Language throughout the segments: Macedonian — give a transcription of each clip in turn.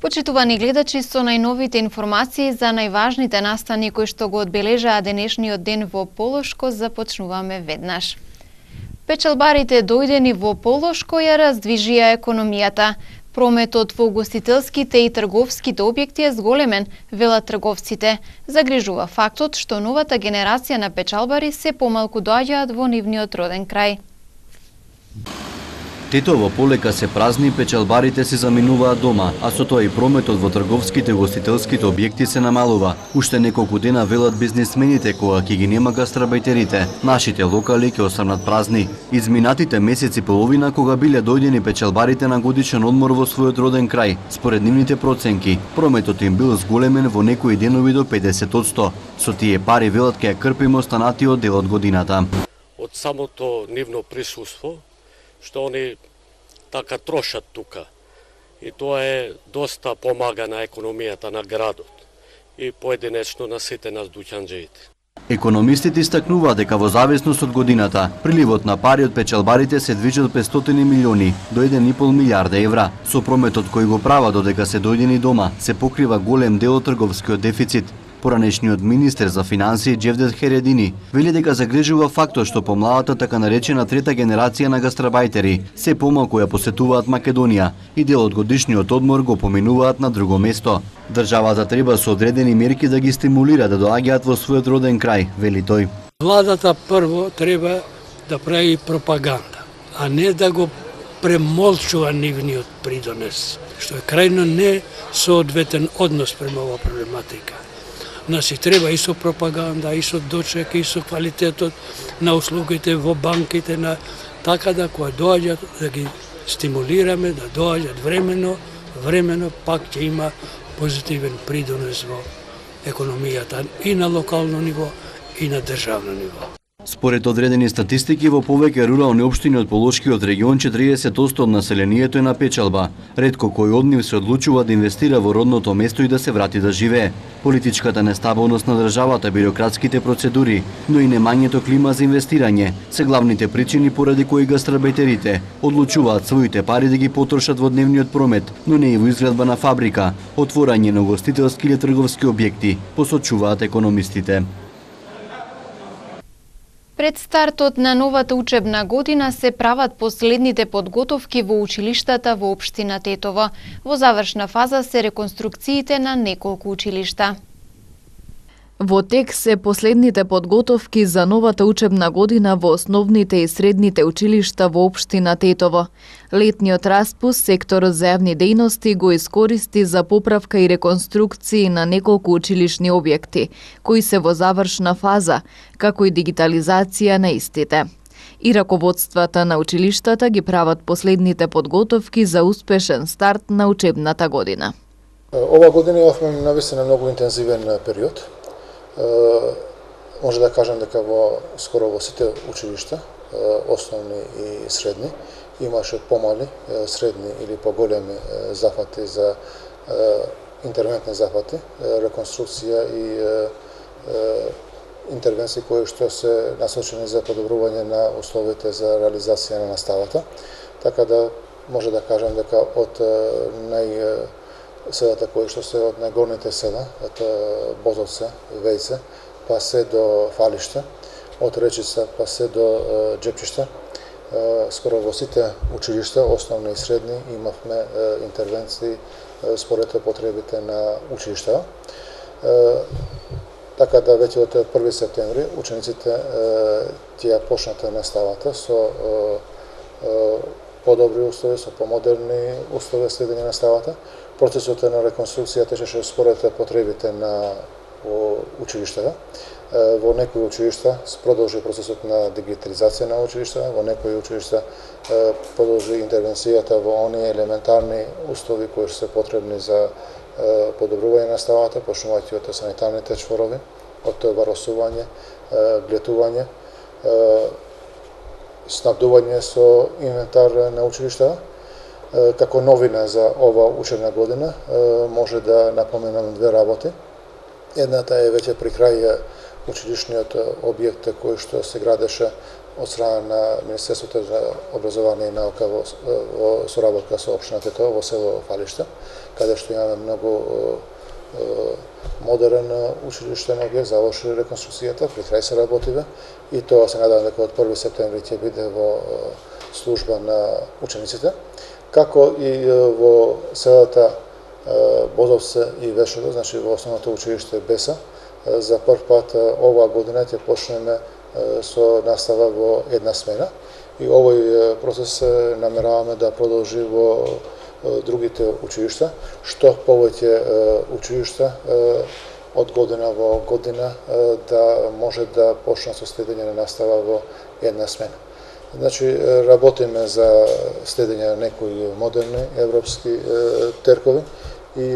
Почитувани гледачи, со најновите информации за најважните настани кои што го одбележаа денешниот ден во Полошко, започнуваме веднаш. Печалбарите дојдени во Полошко ја раздвижија економијата. Прометот во угостителските и трговските објекти е зголемен, велат трговците. Загрижува фактот што новата генерација на печалбари се помалку доаѓаат во нивниот роден крај. Тетово полека се празни, печалбарите се заминуваат дома, а со тоа и прометот во трговските и гостителските објекти се намалува. Уште неколку дена велат бизнисмените кога ќе ги нема гастарбајтерите. Нашите локали ќе останат празни. Изминатите месеци половина кога биле дојдени печалбарите на годишен одмор во својот роден крај, според нивните проценки, прометот им бил зголемен во некои денови до 50%. Со тие пари велат ќе ја крпим останатиот дел од годината. Од самото нивно присуство, што они така трошат тука. И тоа е доста помага на економијата на градот и поединечно на сите нас дуќанџиите. Економистите истакнуваат дека во зависност од годината, приливот на пари од печалбарите се движи од 500 милиони до 1,5 милиарда евра. Со прометот кој го права додека се дојдени дома, се покрива голем дел од трговскиот дефицит. Поранешниот министер за финансии Джевдет Хередини вели дека загрижува фактот што помладата така наречена трета генерација на гастарбајтери се помалку ја посетуваат Македонија и дел од годишниот одмор го поминуваат на друго место. Државата треба со одредени мерки да ги стимулира да доаѓаат во својот роден крај, вели тој. Владата прво треба да прави пропаганда, а не да го премолчува нивниот придонес, што е крајно несоодветен однос према оваа проблематика. Нас и треба и со пропаганда, и со дочек, и со квалитетот на услугите во банките, така да кога доаѓат да ги стимулираме, да доаѓат времено пак ќе има позитивен придонес во економијата и на локално ниво и на државно ниво. Според одредени статистики, во повеќе рурални општини од Полошкиот регион 40% од населението е на печалба. Ретко кој од нив се одлучува да инвестира во родното место и да се врати да живее. Политичката нестабилност на државата, бирократските процедури, но и немањето клима за инвестирање се главните причини поради кои гастарбајтерите одлучуваат своите пари да ги потрошат во дневниот промет, но не и во изградба на фабрика, отворање на угостителски или трговски објекти, посочуваат економистите. Пред стартот на новата учебна година се прават последните подготовки во училиштата во општина Тетово. Во завршна фаза се реконструкциите на неколку училишта. Во тек се последните подготовки за новата учебна година во основните и средните училишта во општина Тетово. Летниот распуст секторот за јавни дејности го искористи за поправка и реконструкции на неколку училишни објекти, кои се во завршна фаза, како и дигитализација на истите. И раководствата на училиштата ги прават последните подготовки за успешен старт на учебната година. Ова година имавме навистина многу интензивен период. Може да кажем дека скоро во сите училишта, основни и средни, имаше помали, средни или поголеми зафати за интервентни зафати, реконструкција и интервенции кои што се насочени за подобрување на условите за реализација на наставата. Така да може да кажем дека од селата кои што се од најгорните села, од Бозовце, Вејце, па се до Фалиште, од Речица па се до Джепчиште. Скоро во сите училишта, основни и средни, имавме интервенции според потребите на училиштата. Така да веќе од 1 септември учениците ќе почнат наставата со подобри услови, со помодерни услови следење наставата. Процесот на реконструкција течеше според потребите на училиштата. Во некои училишта продолжи процесот на дигитализација на училиштата, во некои училишта продолжи интервенцијата во оние елементарни услови кои се потребни за подобрување на наставата, почнувајќи од санитарните чворови, од варосување, глетување, снабдување со инвентар на училиштата. Како новина за ова учебна година може да напоменам две работи. Едната е веќе при крај училишниот објект кој што се градеше од страна на Министерството за образование и наука во соработка со општина Тетово во село Фалиште, каде што имаме многу модерен училиштен објект, заврши реконструкцијата, при крај се работиве и тоа се надевам дека од 1 септември ќе биде во служба на учениците, како и во селата Бозовце и Вешево, значи во основното училиште Беса. За прв пат оваа година ќе почнеме со настава во една смена и овој процес намераваме да продолжи во другите училишта, што повеќе училишта од година во година да може да почнат со следење на настава во една смена. Значи, работиме за следење на некои модерни европски теркови и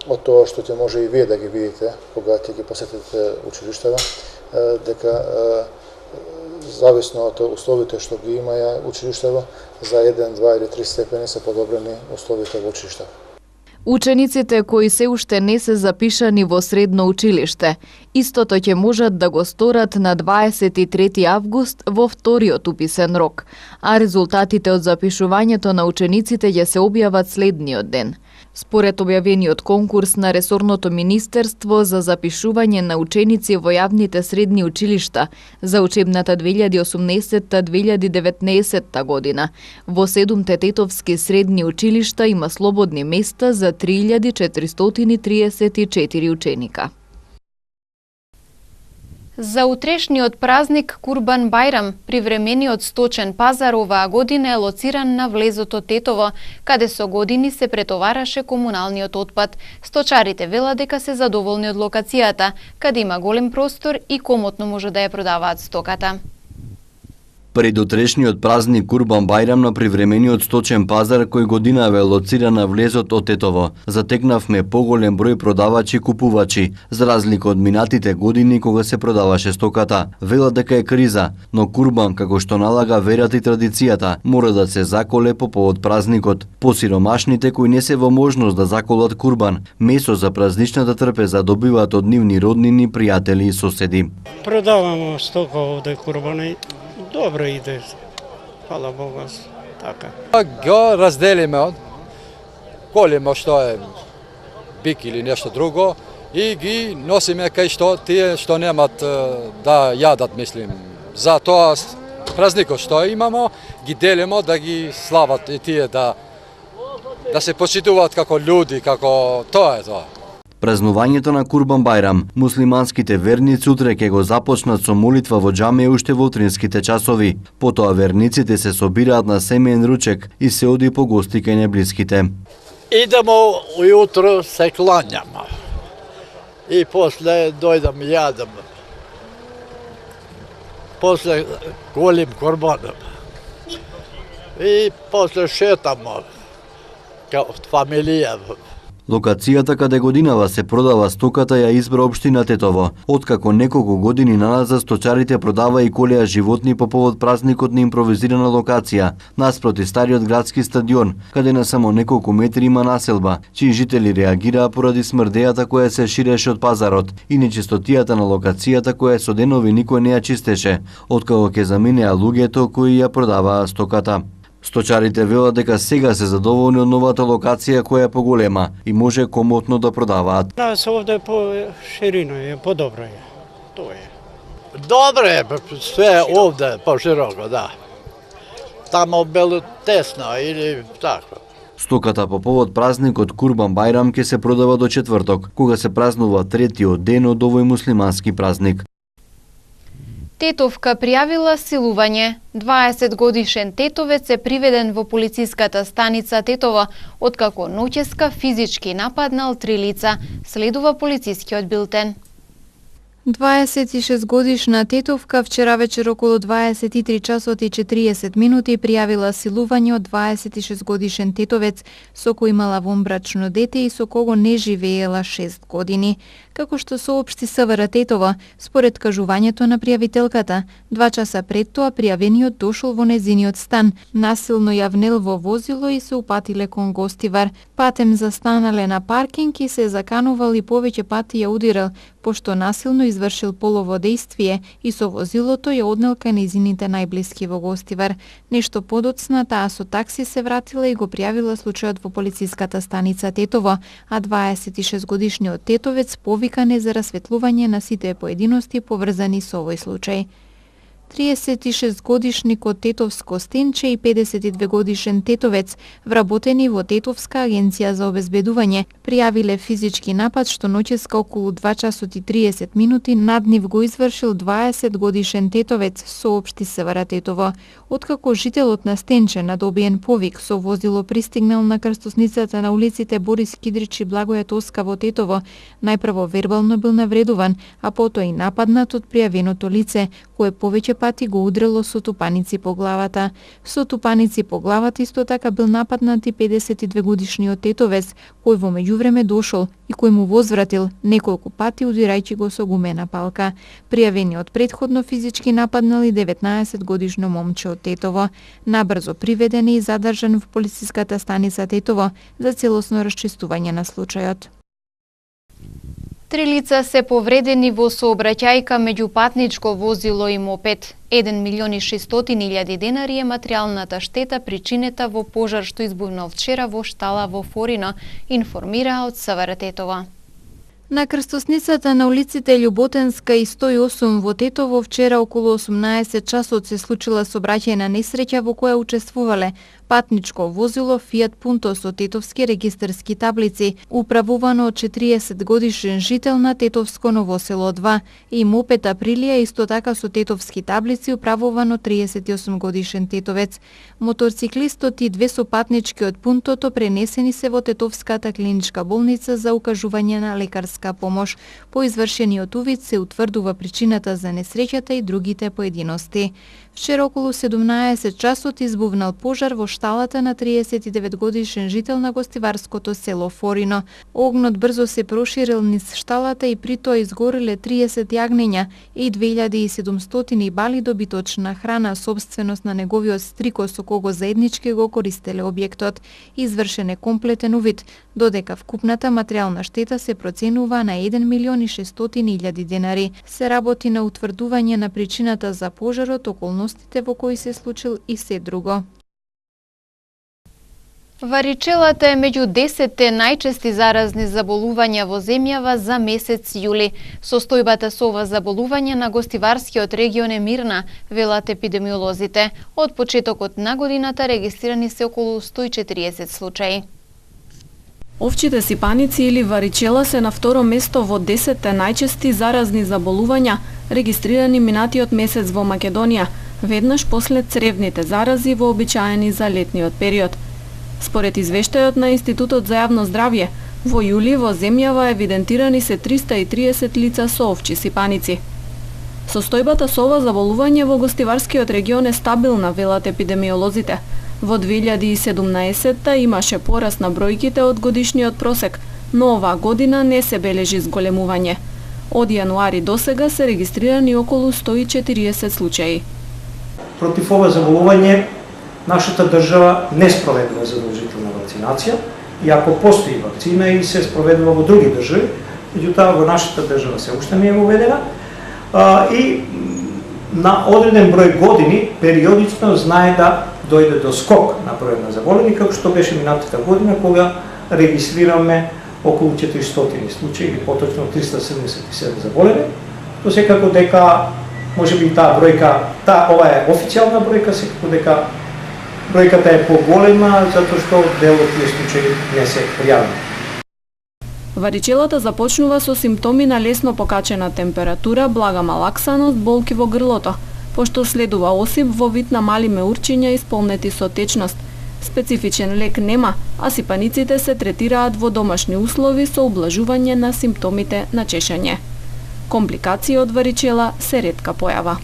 од тоа што ќе може и вие да ги видите кога ќе ги посетите училиштава, дека зависно од условите што ги имаја училиштава, за 1, 2 или 3 степени се подобрени условите во училиштава. Учениците кои се уште не се запишани во средно училиште, истото ќе можат да го сторат на 23 август во вториот уписен рок, а резултатите од запишувањето на учениците ќе се објават следниот ден. Според објавениот конкурс на ресорното министерство за запишување на ученици во јавните средни училишта за учебната 2018-2019 година, во 7 тетовски средни училишта има слободни места за 3434 ученика. За утрешниот празник Курбан Бајрам, привремениот сточен пазар оваа година е лоциран на влезото Тетово, каде со години се претовараше комуналниот отпад. Сточарите велат дека се задоволни од локацијата, каде има голем простор и комотно може да ја продаваат стоката. Пред утрешниот празник Курбан Бајрам на привремениот сточен пазар кој годинава е лоциран на влезот од Тетово, затекнавме поголем број продавачи и купувачи, за разлика од минатите години кога се продаваше стоката. Велат дека е криза, но Курбан, како што налага верата и традицијата, мора да се заколе по повод празникот. Посиромашните кои не се во можност да заколат Курбан, месо за празничната трпеза добиваат од нивни роднини, пријатели и соседи. Продаваме стока овде Курбана. Добро иде, фала Богу, така. Го разделиме, колиме што е бик или нешто друго и ги носиме кај што тие што немат да јадат, мислим. За тоа празникот што имамо, ги делиме да ги слават и тие да се почитуваат како луѓе, како тоа е тоа. Празнувањето на Курбан Бајрам, муслиманските верници утре ќе го започнат со молитва во џамија уште во утринските часови. Потоа верниците се собираат на семеен ручек и се оди по гости кај неблиските. Идемо ујутро се клањаме и после дојдам јадам. После голим корбанам и после шетаме као фамилија. Локацијата каде годинава се продава стоката ја избра општина Тетово. Откако неколку години назад сточарите продава и колеа животни по повод празникот на импровизирана локација, наспроти стариот градски стадион, каде на само неколку метри има населба, чии жители реагираа поради смрдејата која се ширеше од пазарот и нечистотијата на локацијата која со денови никој не ја чистеше, откако ќе заминеа луѓето кои ја продаваа стоката. Сточарите велат дека сега се задоволни од новата локација која е поголема и може комотно да продаваат. Нас овде по ширино е, подобро е. Тоа е. Добро е, све овде по-широко, да. Тамо било тесно или така. Стоката по повод празникот Курбан Бајрам ќе се продава до четврток, кога се празнува третиот ден од овој муслимански празник. Тетовка пријавила силување. 20 годишен тетовец е приведен во полициската станица Тетово, откако ноќеска физички нападнал 3 лица, следува полицискиот билтен. 26 годишна тетовка вчера вечер околу 23 часот и 40 минути пријавила силување од 26 годишен тетовец со кој имала вонбрачно дете и со кого не живеела 6 години. како што соопшти СВР Тетово, според кажувањето на пријавителката. 2 часа пред тоа пријавениот дошол во незиниот стан, насилно ја внел во возило и се упатиле кон гостивар. Патем застанале на паркинг и се заканувал и повеќе пати ја удирал, пошто насилно извршил полово дејствие и со возилото ја однел кај незините најблиски во гостивар. Нешто подоцна таа со такси се вратила и го пријавила случајот во полициската станица Тетово, а 26-годишниот тетовец повикан е за расветлување на сите поединости поврзани со овој случај. 36-годишникот тетовско стенче и 52-годишен тетовец, вработени во Тетовска агенција за обезбедување, пријавиле физички напад што ноќеска околу 2 часот и 30 минути над нив го извршил 20-годишен тетовец, соопшти СВР Тетово. Откако жителот на Стенче на добиен повик со возило пристигнал на крстосницата на улиците Борис Кидрич и Благоја Тоска во Тетово, најпрво вербално бил навредуван, а потоа и нападнат од пријавеното лице, кое повеќе пати го удрело со тупаници по главата. Со тупаници по главата исто така бил нападнат и 52-годишниот тетовец, кој во меѓувреме дошол и кој му возвратил неколку пати удирајќи го со гумена палка. Пријавениот претходно физички нападнал и 19-годишно момче од Тетово. Набрзо приведен и задржан в полициската станица Тетово за целосно расчистување на случајот. 3 лица се повредени во сообраќајка меѓу патничко возило и мопед. 1.600.000 денари е материјалната штета причинета во пожар што избувнал вчера во штала во Форино, информира од СВР Тетово. На крстосницата на улиците Љуботенска и 108 во Тетово вчера околу 18 часот се случила сообраќајна несреќа во која учествувале патничко возило Fiat Punto со тетовски регистарски таблици, управувано од 40-годишен жител на Тетовско Ново село 2, и мопед Априлија исто така со тетовски таблици, управувано 38-годишен тетовец. Моторциклистот и 2 со патнички од пунтото пренесени се во Тетовската клиничка болница за укажување на лекарска помош. По извршениот увид се утврдува причината за несреќата и другите поединости. Вчера околу 17 часот избувнал пожар во шталата на 39-годишен жител на гостиварското село Форино. Огнот брзо се проширил низ шталата и при тоа изгореле 30 јагнења и 2700 бали добиточна храна, собственост на неговиот стрико со кого заеднички го користеле објектот. Извршен е комплетен увид, додека вкупната материјална штета се проценува на 1.600.000 денари. Се работи на утврдување на причината за пожарот, околностите во кои се случил и се друго. Варичелата е меѓу 10 најчести заразни заболувања во земјава за месец јули. Состојбата со ова заболување на гостиварскиот регион е мирна, велат епидемиолозите. Од почетокот на годината регистрирани се околу 140 случаи. Овчите сипаници или варичела се на второ место во 10 најчести заразни заболувања регистрирани минатиот месец во Македонија, веднаш после цревните зарази вообичаени за летниот период. Според извештајот на Институтот за јавно здравје, во јули во земјава евидентирани се 330 лица со овчи сипаници. Состојбата со ова заболување во гостиварскиот регион е стабилна, велат епидемиолозите. Во 2017 имаше пораст на бројките од годишниот просек, но оваа година не се бележи зголемување. Од јануари до сега се регистрирани околу 140 случаи. Против ова заболување нашата држава не спроведува задолжителна вакцинација, и ако постои вакцина и се спроведува во други држави, меѓутоа во нашата држава се уште не е воведена, и на одреден број години периодично знае да дојде до скок на бројот на заболени, како што беше минатата година, кога регистрираме околу 400 случаи, или поточно 377 заболени. То секако дека можеби таа бројка, ова е официјална бројка, секако дека бројката е поголема, затоа што дел од тие случаи не се пријавени. Варичелата започнува со симптоми на лесно покачена температура, блага малаксаност, болки во грлото, пошто следува осип во вид на мали меурчиња исполнети со течност. Специфичен лек нема, а сипаниците се третираат во домашни услови со ублажување на симптомите на чешање. Компликации од варичела се ретка појава.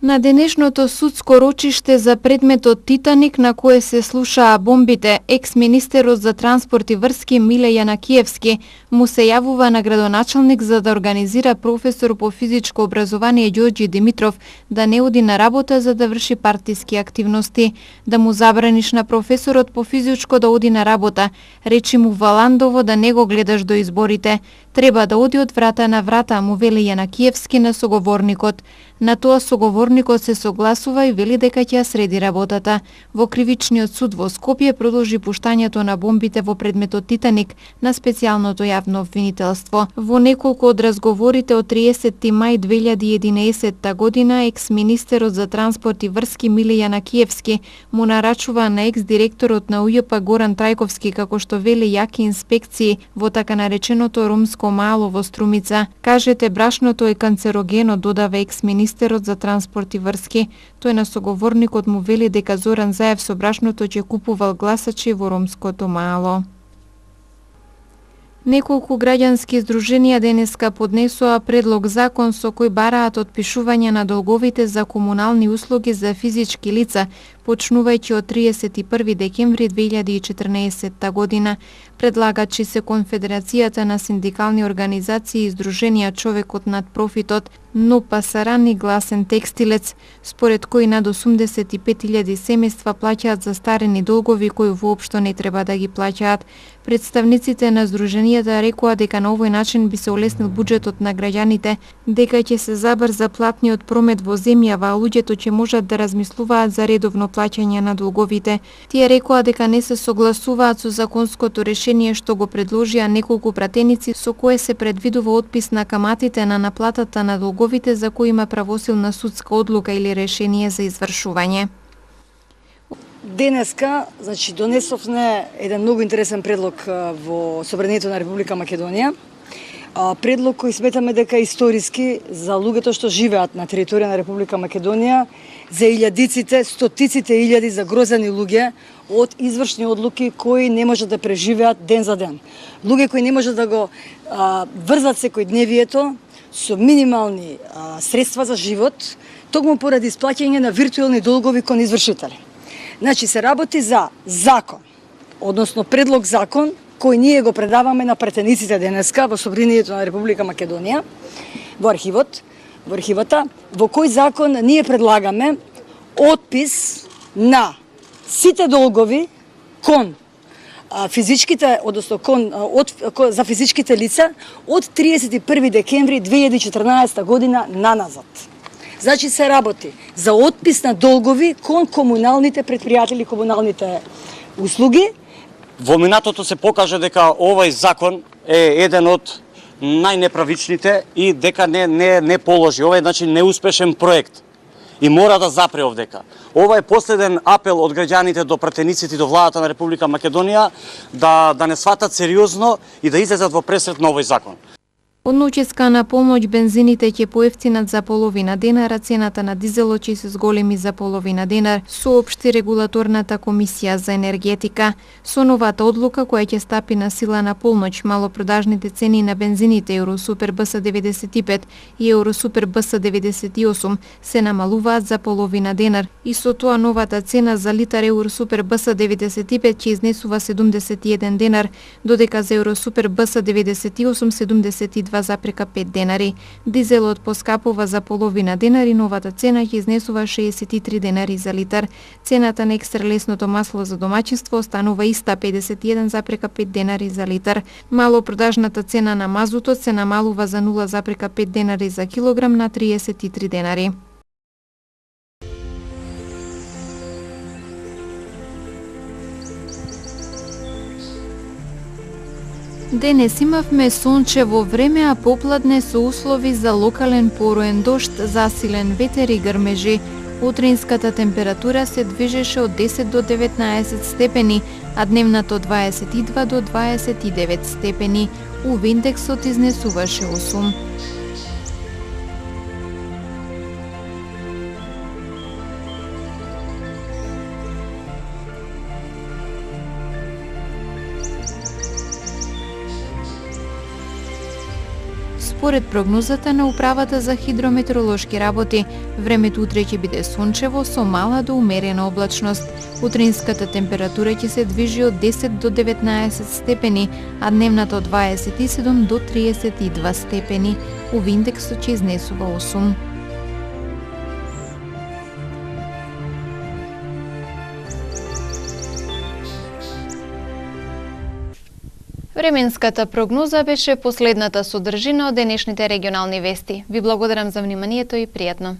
На денешното судско рочиште за предметот Титаник на кое се слушаа бомбите, екс-министерот за транспорт и врски Миле Јанакиевски му се јавува на градоначалник за да организира професор по физичко образование Ѓорѓи Димитров да не оди на работа за да врши партиски активности, да му забраниш на професорот по физичко да оди на работа, речи му Валандово да не го гледаш до изборите. Треба да оди од врата на врата, му вели Јанакиевски на соговорникот. На тоа соговорникот се согласува и вели дека ќе ја среди работата. Во кривичниот суд во Скопје продолжи пуштањето на бомбите во предметот Титаник на специјалното јавно обвинителство. Во неколку од разговорите од 30 мај 2011 година екс-министерот за транспорт и врски Миле Јанакиевски му нарачува на екс-директорот на УЈП Горан Трајковски како што вели јаки инспекции во така нареченото ромско мало во Струмица. Кажете брашното е канцерогено, додава екс-министерот за транспорт и врски. Тој на соговорникот му вели дека Зоран Заев со брашното ќе купувал гласачи во ромското мало. Неколку граѓански здруженија денеска поднесоа предлог закон со кој бараат отпишување на долговите за комунални услуги за физички лица, почнувајќи од 31 декември 2014 година. Предлагачи се Конфедерацијата на синдикални организации и здруженија Човекот над профитот, но Пасаран и Гласен текстилец, според кои над 85.000 семејства плаќаат застарени долгови кои воопшто не треба да ги плаќаат. Представниците на здруженијата рекоа дека на овој начин би се олеснил буџетот на граѓаните, дека ќе се забрза платниот промет во земјава, а луѓето ќе можат да размислуваат за редовно плаќање на долговите. Тие рекоа дека не се согласуваат со законското решение што го предложија неколку пратеници со кое се предвидува отпис на каматите на наплатата на долговите за кои има правосилна судска одлука или решение за извршување. Денеска, донесовме еден многу интересен предлог во Собранието на Република Македонија. Предлог кој сметаме дека е историски за луѓето што живеат на територија на Република Македонија, за илјадиците, стотиците илјади загрозени луѓе од извршни одлуки кои не можат да преживеат ден за ден. Луѓе кои не можат да го врзат секојдневието со минимални средства за живот, токму поради исплаќање на виртуелни долгови кон извршители. Значи се работи за закон, односно предлог закон, кој ние го предаваме на пратениците денеска во Собранието на Република Македонија, во архивата, во кој закон ние предлагаме отпис на сите долгови кон физичките, односно за физичките лица од 31 декември 2014 година наназад. Значи се работи за отпис на долгови кон комуналните предпријатели, комуналните услуги. Во минатото се покажа дека овој закон е еден од најнеправичните и дека не положи. Ова е неуспешен проект и мора да запре овдека. Ова е последен апел од граѓаните до пратениците и до владата на Република Македонија да не сватат сериозно и да излезат во пресрет на овој закон. Од ноќеска на полноќ бензините ќе поевтинат за половина денар, цената на дизелот ќе се зголеми за половина денар, соопшти регулаторната комисија за енергетика. Со новата одлука која ќе стапи на сила на полноќ, малопродажните цени на бензините Евросупер БС 95 и Евросупер БС 98 се намалуваат за половина денар и со тоа новата цена за литар Евросупер БС 95 ќе изнесува 71 денар, додека за Евросупер БС 98 72,5 денари. Дизелот поскапува за половина денар и новата цена ќе изнесува 63 денари за литар. Цената на екстралесното масло за домаќинство останува иста 51,5 денари за литар. Малопродажната цена на мазутот се намалува за 0,5 денари за килограм на 33 денари. Денес имавме сончево време, а попладне со услови за локален пороен дожд, засилен ветер и грмежи. Утринската температура се движеше од 10 до 19 степени, а дневната од 22 до 29 степени. УВ индексот изнесуваше 8. Според прогнозата на Управата за хидрометеоролошки работи, времето утре ќе биде сончево со мала до умерена облачност. Утринската температура ќе се движи од 10 до 19 степени, а дневната од 27 до 32 степени. UV индексот ќе изнесува 8. Временската прогноза беше последната содржина од денешните регионални вести. Ви благодарам за вниманието и пријатно.